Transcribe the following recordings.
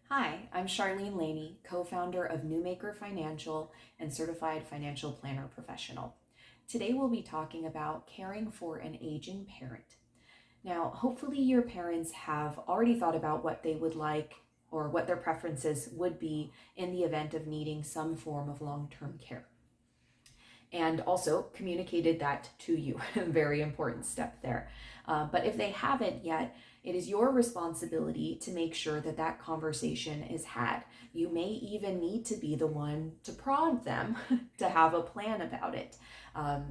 Hi, I'm Charlene Laney, co-founder of Newmaker Financial and Certified Financial Planner Professional. Today we'll be talking about caring for an aging parent. Now, hopefully your parents have already thought about what they would like or what their preferences would be in the event of needing some form of long-term care. And also communicated that to you. Very important step there. But if they haven't yet, it is your responsibility to make sure that that conversation is had. You may even need to be the one to prod them to have a plan about it.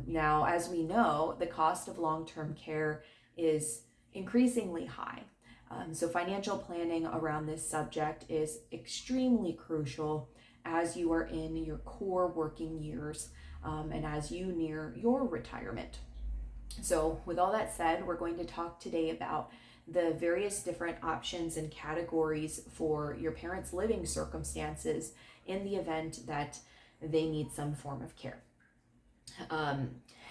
Now, as we know, the cost of long-term care is increasingly high. So financial planning around this subject is extremely crucial as you are in your core working years and as you near your retirement. So with all that said, we're going to talk today about the various different options and categories for your parents' living circumstances in the event that they need some form of care.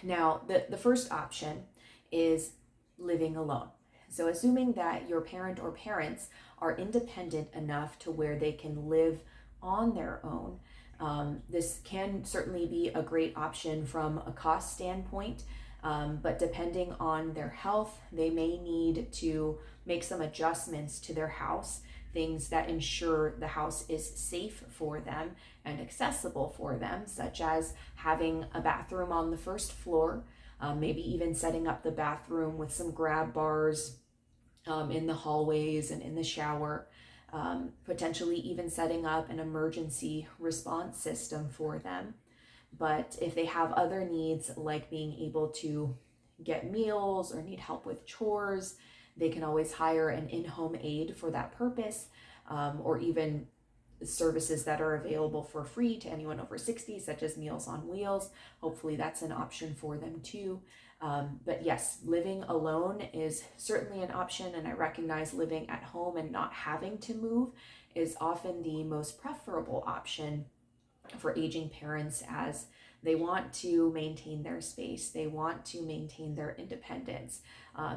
Now, the first option is living alone. So assuming that your parent or parents are independent enough to where they can live on their own, this can certainly be a great option from a cost standpoint, but depending on their health, they may need to make some adjustments to their house, things that ensure the house is safe for them and accessible for them, such as having a bathroom on the first floor, maybe even setting up the bathroom with some grab bars in the hallways and in the shower. Potentially even setting up an emergency response system for them. But if they have other needs like being able to get meals or need help with chores, they can always hire an in-home aide for that purpose, or even services that are available for free to anyone over 60, such as Meals on Wheels. Hopefully that's an option for them too. But yes, living alone is certainly an option, and I recognize living at home and not having to move is often the most preferable option for aging parents, as they want to maintain their space. They want to maintain their independence.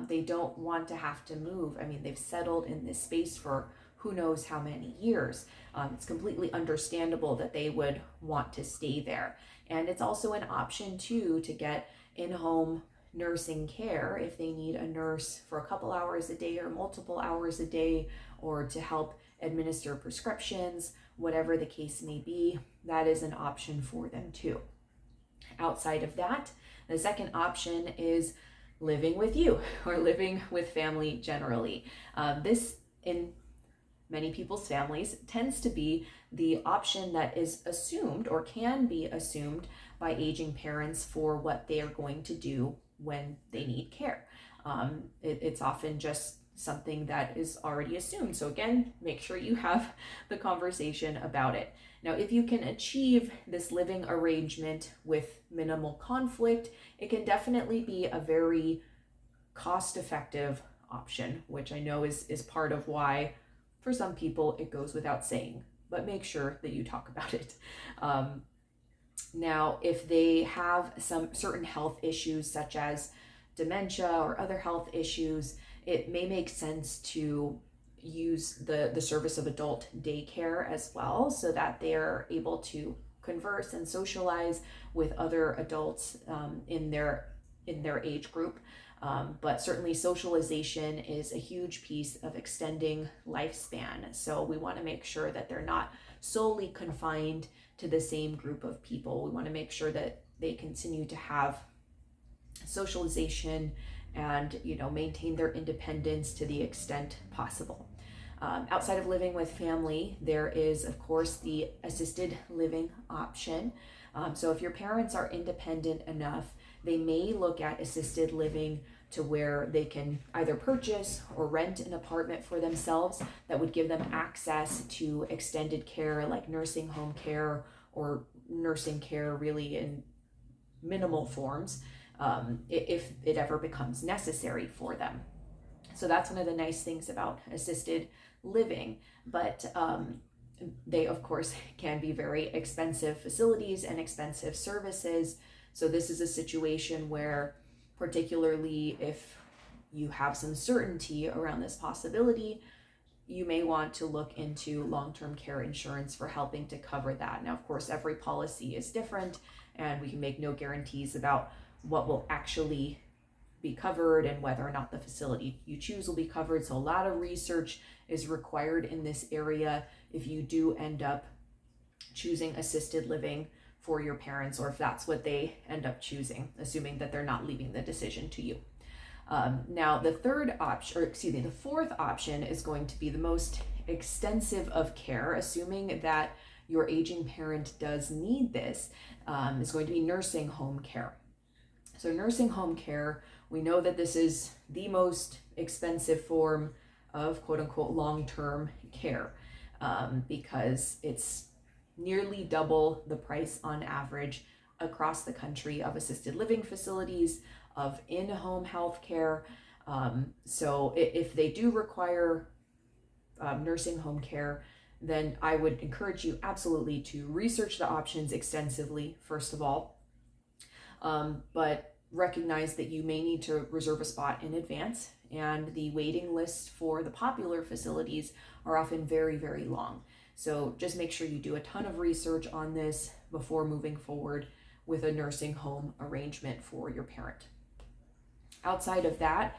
They don't want to have to move. I mean, they've settled in this space for who knows how many years. It's completely understandable that they would want to stay there. And it's also an option too to get in-home nursing care if they need a nurse for a couple hours a day or multiple hours a day, or to help administer prescriptions, whatever the case may be. That is an option for them too. Outside of that, the second option is living with you or living with family generally. This, in many people's families, tends to be the option that is assumed or can be assumed by aging parents for what they are going to do when they need care. It's often just something that is already assumed. So again, make sure you have the conversation about it. Now, if you can achieve this living arrangement with minimal conflict, it can definitely be a very cost-effective option, which I know is part of why for some people it goes without saying, but make sure that you talk about it. Now, if they have some certain health issues such as dementia or other health issues, it may make sense to use the service of adult daycare as well, so that they're able to converse and socialize with other adults in their age group. But certainly socialization is a huge piece of extending lifespan. So we want to make sure that they're not solely confined to the same group of people. We want to make sure that they continue to have socialization and maintain their independence to the extent possible. Outside of living with family, there is, of course, the assisted living option. So if your parents are independent enough, they may look at assisted living to where they can either purchase or rent an apartment for themselves that would give them access to extended care like nursing home care or nursing care really in minimal forms, if it ever becomes necessary for them. So that's one of the nice things about assisted living, but they of course can be very expensive facilities and expensive services. So this is a situation where, particularly if you have some certainty around this possibility, you may want to look into long-term care insurance for helping to cover that. Now, of course, every policy is different, and we can make no guarantees about what will actually be covered and whether or not the facility you choose will be covered. So a lot of research is required in this area if you do end up choosing assisted living for your parents, or if that's what they end up choosing, assuming that they're not leaving the decision to you. Now, the fourth option is going to be the most extensive of care, assuming that your aging parent does need this, is going to be nursing home care. So nursing home care, we know that this is the most expensive form of quote unquote long-term care, because it's nearly double the price on average across the country of assisted living facilities, of in-home health care. So if they do require nursing home care, then I would encourage you absolutely to research the options extensively, first of all, but recognize that you may need to reserve a spot in advance, and the waiting lists for the popular facilities are often very, very long. So just make sure you do a ton of research on this before moving forward with a nursing home arrangement for your parent. Outside of that,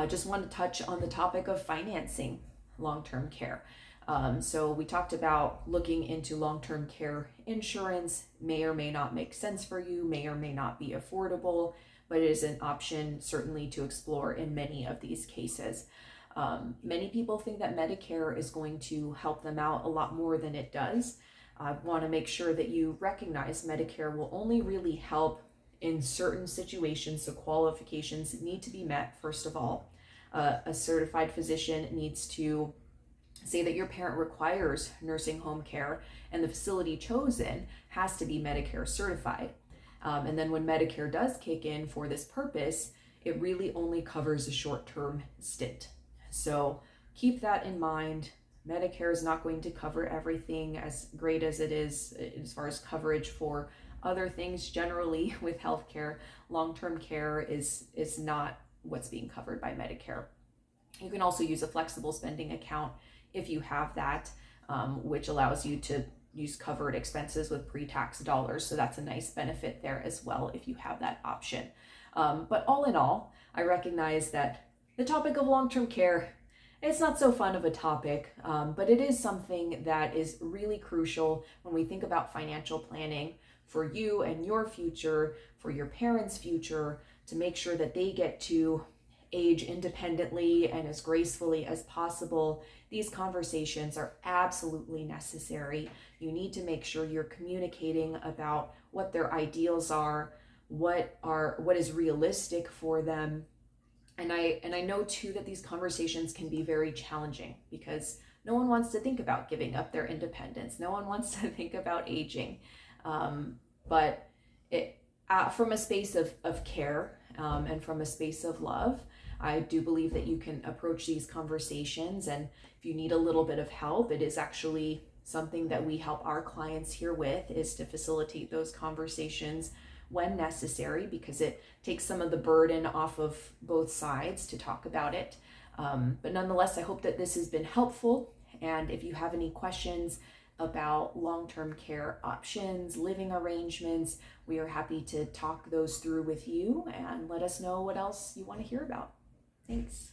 just want to touch on the topic of financing long-term care. So we talked about looking into long-term care insurance. May or may not make sense for you, may or may not be affordable, but it is an option certainly to explore in many of these cases. Many people think that Medicare is going to help them out a lot more than it does. I want to make sure that you recognize Medicare will only really help in certain situations, so qualifications need to be met, first of all. A certified physician needs to say that your parent requires nursing home care, and the facility chosen has to be Medicare certified. And then when Medicare does kick in for this purpose, it really only covers a short-term stint. So keep that in mind. Medicare is not going to cover everything, as great as it is as far as coverage for other things generally with healthcare. Long-term care is not what's being covered by Medicare. You can also use a flexible spending account if you have that, which allows you to use covered expenses with pre-tax dollars. So that's a nice benefit there as well if you have that option. But all in all, I recognize that the topic of long-term care, it's not so fun of a topic, but it is something that is really crucial when we think about financial planning for you and your future, for your parents' future, to make sure that they get to age independently and as gracefully as possible. These conversations are absolutely necessary. You need to make sure you're communicating about what their ideals are, what is realistic for them. And I know too that these conversations can be very challenging, because no one wants to think about giving up their independence. No one wants to think about aging. But from a space of care, and from a space of love, I do believe that you can approach these conversations. And if you need a little bit of help, it is actually something that we help our clients here with, is to facilitate those conversations when necessary, because it takes some of the burden off of both sides to talk about it. But nonetheless, I hope that this has been helpful. And if you have any questions about long-term care options, living arrangements, we are happy to talk those through with you, and let us know what else you want to hear about. Thanks.